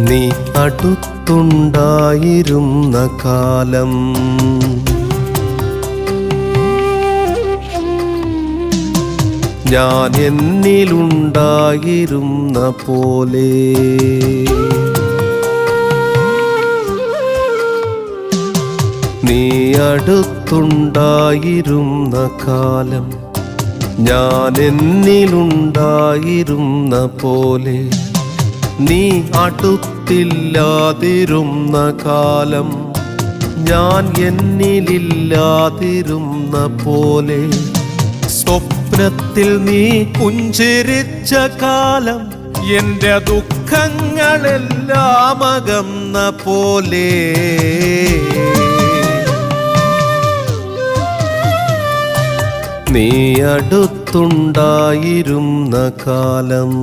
നീ അടുത്തുണ്ടായിരുന്ന കാലം ഞാൻ എന്നിലുണ്ടായിരുന്ന പോലെ നീ അടുത്തുണ്ടായിരുന്ന കാലം ഞാൻ എന്നിലുണ്ടായിരുന്ന പോലെ നീ അടുത്തില്ലാതിരുന്ന കാലം ഞാൻ എന്നിലില്ലാതിരുന്ന പോലെ സ്വപ്നത്തിൽ നീ പുഞ്ചിരിച്ച കാലം എന്റെ ദുഃഖങ്ങളെല്ലാം അകന്ന പോലെ നീ അടുത്തുണ്ടായിരുന്ന കാലം